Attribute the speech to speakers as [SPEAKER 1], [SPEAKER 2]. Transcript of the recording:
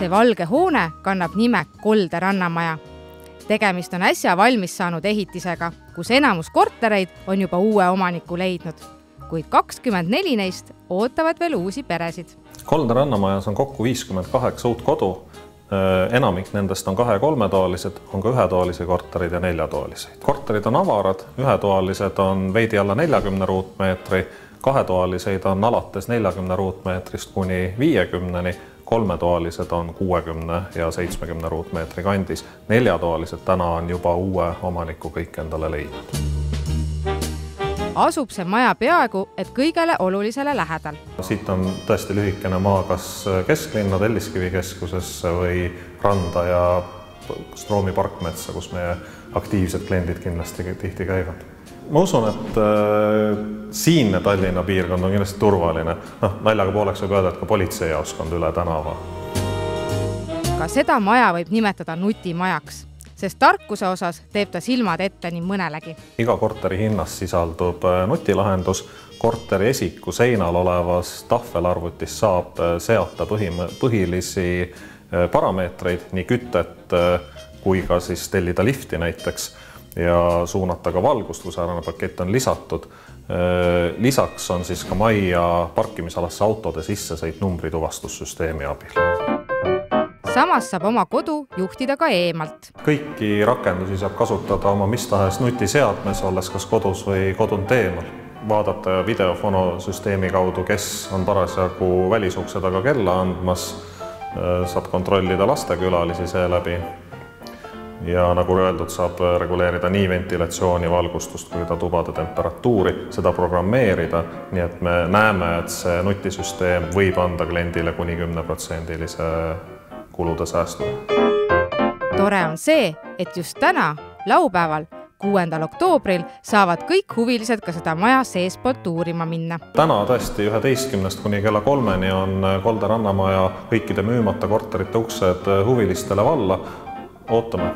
[SPEAKER 1] See valge hoone kannab nime Kolde rannamaja. Tegemist on äsja valmis saanud ehitisega, kus enamus kortereid on juba uue omaniku leidnud, kuid 24 neist ootavad veel uusi peresid.
[SPEAKER 2] Kolde rannamajas on kokku 58 uut kodu. Enamik nendest on 2-3-toalised, on ka 1-toalisi korterid ja 4-toalised. Korterid on avarad, 1-toalised on veidi alla 40 ruutmeetri, 2-toaliseid on alates 40 ruutmeetrist kuni 50-ni, 3-toalised on 60 ja 70 ruutmeetri kandis. 4-toalised täna on juba uue omaniku kõik endale leidnud.
[SPEAKER 1] Asub see maja peaaegu, et kõigele olulisele lähedal.
[SPEAKER 2] Siit on tõesti lühikene maa kas kesklinna Telliskivi keskusesse või randa ja Stroomi parkmetsa, kus meie aktiivsed kliendid kindlasti tihti käivad. Ma usun, et siinne Tallinna piirkond on kindlasti turvaline. Naljaga pooleks võib öelda, et ka politseijaoskond üle tänava.
[SPEAKER 1] Ka seda maja võib nimetada nutimajaks, sest tarkuse osas teeb ta silmad ette nii mõnelegi.
[SPEAKER 2] Iga korteri hinnas sisaldub nutilahendus. Korteri esiku seinal olevas tahvelarvutis saab seata põhilisi parameetreid, nii kütet kui ka siis tellida lifti näiteks ja suunata ka valgust, kui säärane pakett on lisatud. Lisaks on siis ka majja parkimisalasse autode sissesõit numbrituvastussüsteemi abil.
[SPEAKER 1] Samas saab oma kodu juhtida ka eemalt.
[SPEAKER 2] Kõiki rakendusi saab kasutada oma mis tahes nutiseadmes, olles kas kodus või kodunt eemal. Vaadata videofonosüsteemi kaudu, kes on parasjagu välisukse taga kella andmas, saab kontrollida lastekülalisi seeläbi. Ja nagu öeldud, saab reguleerida nii ventilatsiooni, valgustust kui ka tubade temperatuuri, seda programmeerida, nii et me näeme, et see nutisüsteem võib anda kliendile kuni 10% kulude säästu.
[SPEAKER 1] Tore on see, et just täna, laupäeval, 6. oktoobril saavad kõik huvilised ka seda maja seespoolt uurima minna.
[SPEAKER 2] Täna tõesti 11 kuni kella 3-ni on Kolde rannamaja kõikide müümata korterite uksed huvilistele valla. Ootame!